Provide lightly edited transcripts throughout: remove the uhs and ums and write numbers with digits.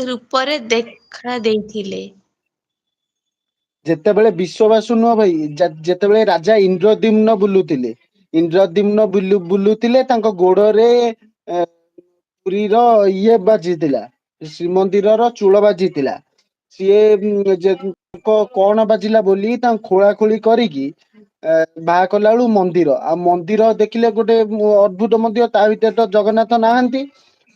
ରୂପରେ ଦେଖା ଦେଇଥିଲେ। ଯେତେବେଳେ ବିଶ୍ଵବାସୁ ନୁହଁ ଭାଇ, ଯେତେବେଳେ ରାଜା ଇନ୍ଦ୍ରଦ୍ୟୁମ୍ନ ବୁଲୁଥିଲେ, ଇନ୍ଦ୍ରଦ୍ୟୁମ୍ନ ବୁଲୁଥିଲେ ତାଙ୍କ ଗୋଡରେ ପୁରୀର ଇଏ ବାଜିଥିଲା, ଶ୍ରୀମନ୍ଦିରର ଚୂଳ ବାଜିଥିଲା। ସିଏ କଣ ବାଜିଲା ବୋଲି ତାଙ୍କୁ ଖୋଳା ଖୋଳି କରିକି ବାହା କଲା ବେଳୁ ମନ୍ଦିର, ଆଉ ମନ୍ଦିର ଦେଖିଲେ ଗୋଟେ ଅଦ୍ଭୁତ ମନ୍ଦିର, ତା ଭିତରେ ତ ଜଗନ୍ନାଥ ନାହାନ୍ତି।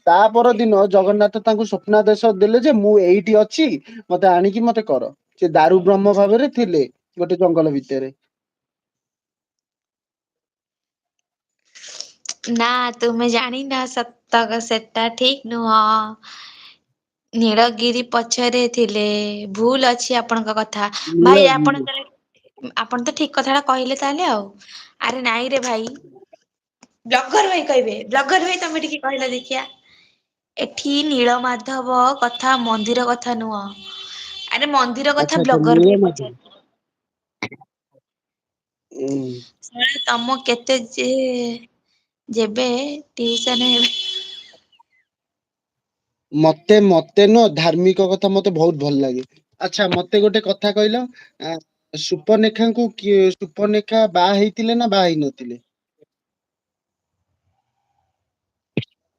ତା ପରଦିନ ଜଗନ୍ନାଥ ତାଙ୍କୁ ସ୍ୱପ୍ନାଦେଶ ଦେଲେ ଯେ ମୁଁ ଏଇଠି ଅଛି, ମତେ ଆଣିକି ମତେ କର। ସେ ଦାରୁ ବ୍ରହ୍ମ ଭାବରେ ଥିଲେ ଗୋଟେ ଜଙ୍ଗଲ ଭିତରେ। ନା ତୁମେ ଜାଣିନ ସତ ସେଟା ଠିକ ନୁହଁ। ନୀଳଗିରି ପଛରେ ଥିଲେ, ଭୁଲ ଅଛି ଆପଣଙ୍କ କଥା। ଭାଇ ଆପଣ ନୀଳଗିରି ଆପଣ ତ ଠିକ କଥାଟା କହିଲେ ତାହେଲେ ଆଉ। ଆରେ ନାଇଁ ରେ ଭାଇ, ବ୍ଲଗର ଭାଇ କହିବେ, ବ୍ଲଗର ଭାଇ ତମେ ଟିକେ କହିଲ ଦେଖିଆ। ଏଠି ନୀଳ ମାଧବ କଥା ମନ୍ଦିର କଥା ନୁହଁ। ଆରେ ମନ୍ଦିର ଆଚ୍ଛା କଥା ଆଚ୍ଛା ବ୍ଲଗର ଭାଇ ନୀଳମାଧବ। ପଚାରୁଥିଲେ। ହୁଁ। ଶଳା ତମ କେତେ ଯେବେ ଟିଉସନ ହେବେ ମତେ ନୁହ ଧାର୍ମିକ କଥା ମତେ ବହୁତ ଭଲ ଲାଗେ। ଆଚ୍ଛା ମତେ ଗୋଟେ କଥା କହିଲ, ସୁପନେଖାଙ୍କୁ ସୁପନେଖା ବାହା ହେଇଥିଲେ ନା ବାହା ହେଇ ନଥିଲେ?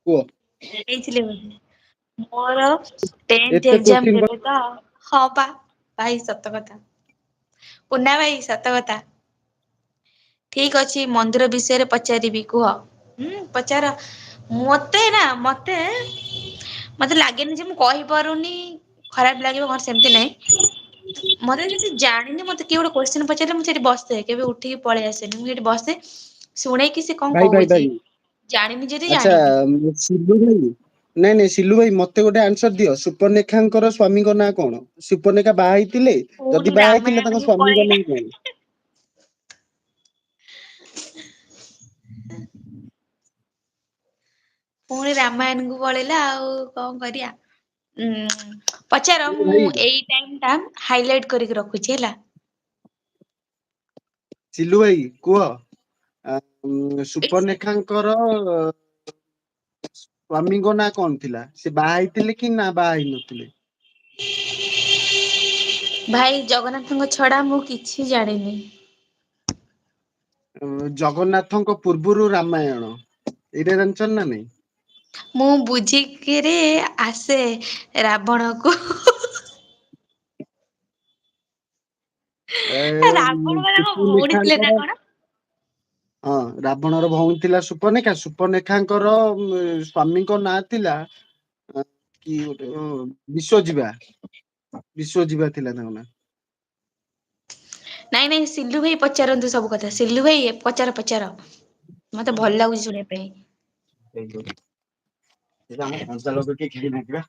କୁହ। ହେଇଥିଲେ ବୋଧେ। ମୋର ଟେନ୍ଥ ଏତେ ଏକ୍ଜାମ କୋଶ୍ଚିନ୍ ଦେବେ ତ। ହଁ ପା ଭାଇ ସତ କଥା। ପୁନା ଭାଇ ସତ କଥା। ଠିକ ଅଛି ମନ୍ଦିର ବିଷୟରେ ପଚାରିବି କୁହ। ପଚାର। ମତେ ଲାଗେନି ଯେ ମୁଁ କହିପାରୁନି, ଖରାପ ଲାଗିବ ମୋର ସେମିତି ନାଇଁ। ମତେ ଯଦି ଜାଣିନି ମତେ କିଏ ଗୋଟେ କୋଶ୍ଚିନ୍ ପଚାରିଲେ ମୁଁ ସେଠି ବସେ, କେବେ ଉଠିକି ପଳେଇ ଆସେନି। ମୁଁ ସେଠି ବସେ ଶୁଣେଇକି ସେ କଣ ଭାଇ ଭାଇ କହୁଛି, ଭାଇ ଜାଣିନି ଯଦି ଆଚ୍ଛା ଜାଣିନି। ସିଲୁ ଭାଇ, ନାଇଁ ସିଲୁ ଭାଇ ମତେ ଗୋଟେ ଆନ୍ସର ଦିଅ, ସୁପନେଖାଙ୍କର ସ୍ଵାମୀଙ୍କ ନାଁ କଣ? ସୁପନେଖା ବାହା ହେଇଥିଲେ? ପୁଣି ଯଦି ବାହା ହେଇଥିଲେ ତାଙ୍କ ରାମାୟଣକୁ ସ୍ଵାମୀଙ୍କ ପଳେଇଲା। ନାଁ କଣ? ପୁଣି ରାମାୟଣକୁ ପଳେଇଲା ଆଉ କଣ କରିବା। ପଚାର, ସିଲୁ ମୁଁ ଭାଇ ଏଇ ଟାଇମ ଟା ହାଇଲାଇଟ କରିକି ରଖୁଛି ହେଲା। ସିଲୁ ଭାଇ କୁହ, ଏଇ ସେ ସୁପନେଖାଙ୍କର ସ୍ଵାମୀଙ୍କ ନାଁ କଣ ଥିଲା? ସେ ବାହା ହେଇଥିଲେ କି ନା ବାହା ହେଇ ନଥିଲେ? ଭାଇ ଜଗନ୍ନାଥଙ୍କ ଛଡା ମୁଁ କିଛି ଜାଣିନି। ଜଗନ୍ନାଥଙ୍କ ପୂର୍ବରୁ ରାମାୟଣ, ଏଇଟା ଜାଣିଛ ନା ନାଇଁ? ମୁଁ ବୁଝିକିରି ଆସେ ରାବଣକୁ ରାବଣ ବା ତାଙ୍କ ଭଉଣୀ ଥିଲେ ନା ସୁପନେଖାଙ୍କର କଣ? ହଁ ରାବଣର ଭଉଣୀ ଥିଲା ସୁପନେଖା, ସୁପନେଖାଙ୍କର ସ୍ଵାମୀଙ୍କ ନାଁ ଥିଲା କି ଗୋଟେ ବିଶ୍ଵଯିବା, ବିଶ୍ଵଯିବା ଥିଲା ତାଙ୍କ ନାଁ। ନାଇଁ ସିଲୁ ଭାଇ ପଚାରନ୍ତୁ ସବୁ କଥା, ସିଲୁ ଭାଇ ପଚାର। ମତେ ଭଲ ଲାଗୁଛି ଶୁଣିବା ପାଇଁ। ଆମ କଂସାଳ ଟିକେ ଘିରି ନଥିବା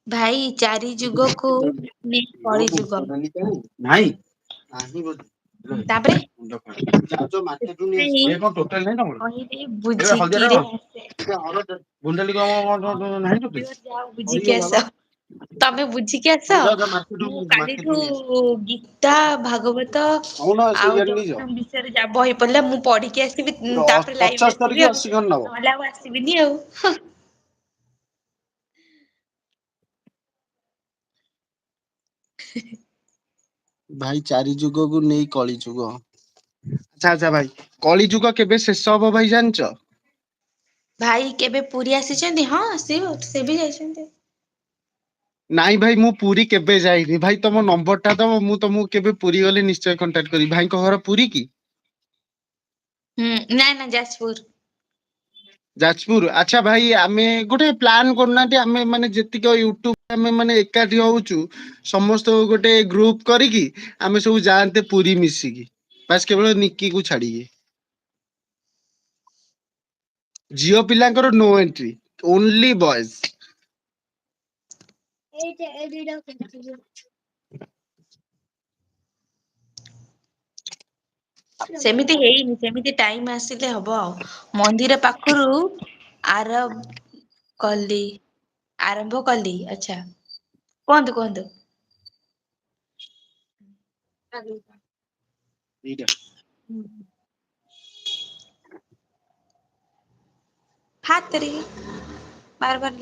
ଭାଇ ଚାରି ଯୁଗକୁ ନେଇ କଳି ଯୁଗ। ନାଇଁ ତାପରେ ସେଥିପାଇଁ କଣ ଟୋଟାଲ ନାହିଁ ତମର? କହିଲି ଏ ହଳଦିଆ ବୁଝିକିରେ ଆସେ। ଗୁଣ୍ଡାଲି ନାହିଁ ତତେ? ପିଓର ଯାଅ ବୁଝିକି ସରିଗଲା ବା। ଆସ। ତମେ ବୁଝିକି ଆସ, ଯା ଯା ମୁଁ ମାର୍କେଟରୁ କାଲିଠୁ ନେଇ ଆସ। ଗୀତା ଭାଗବତ କହୁନ ସେ ଆଉ ଇଆଡେ ନେଇଯାଅ। ଜଗନ୍ନାଥଙ୍କ ବିଷୟରେ ଯା ବହି ପଢିଲା ମୁଁ ପଢିକି ଆସିବି, ତାପରେ ଲାଇଭରେ 75 କି ଆସିବି ଆଉ 80 ଖଣ୍ଡ ନବ। ନହେଲେ ଆଉ ଆସିବିନି ଆଉ। ଭାଇ ଚାରି ଯୁଗକୁ ନେଇ କଳି ଯୁଗ। ଆଚ୍ଛା ଭାଇ, କଳି ଯୁଗ କେବେ ଶେଷ ହବ ଭାଇ ଜାଣିଛ? ଭାଇ କେବେ ପୁରୀ ଆସିଛନ୍ତି? ହଁ ଆସିବ ସେ ବି ଯାଇଛନ୍ତି। ନାଇଁ ଭାଇ ମୁଁ ପୁରୀ କେବେ ଯାଇନି, ଭାଇ ତମ ନମ୍ବର ଟା ଦବ ମୁଁ ତମକୁ କେବେ ପୁରୀ ଗଲେ ନିଶ୍ଚୟ କଣ୍ଟାକ୍ଟ କରିବି। ଭାଇଙ୍କ ଘର ପୁରୀ କି? ନା ଯାଜପୁର। ଯାଜପୁର। ଆଚ୍ଛା ଭାଇ ଆମେ ଗୋଟେ ପ୍ଲାନ କରୁନାହାନ୍ତି, ଆମେ ମାନେ ଯେତିକି ୟୁଟ୍ୟୁବ ଆମେ ମାନେ ଏକାଠି ହଉଛୁ ସମସ୍ତଙ୍କୁ ଗୋଟେ ଗ୍ରୁପ କରିକି ଆମେ ସବୁ ଯାଆନ୍ତେ ପୁରୀ ମିଶିକି, ବାସ୍ କେବଳ ନିକିକୁ ଛାଡିକି। ଝିଅ ପିଲାଙ୍କର ନୋ ଏଣ୍ଟ୍ରି, ଓନ୍ଲି ବଏଜ। ସେମିତି ହେଇନି, ସେମିତି ଟାଇମ ଆସିଲେ ହବ ଆଉ। ମନ୍ଦିର ପାଖରୁ ଆର ଆରମ୍ଭ କଲି। ଆଚ୍ଛା କୁହନ୍ତୁ। ଦିଟା। ହାତେରେ ବାର ବାର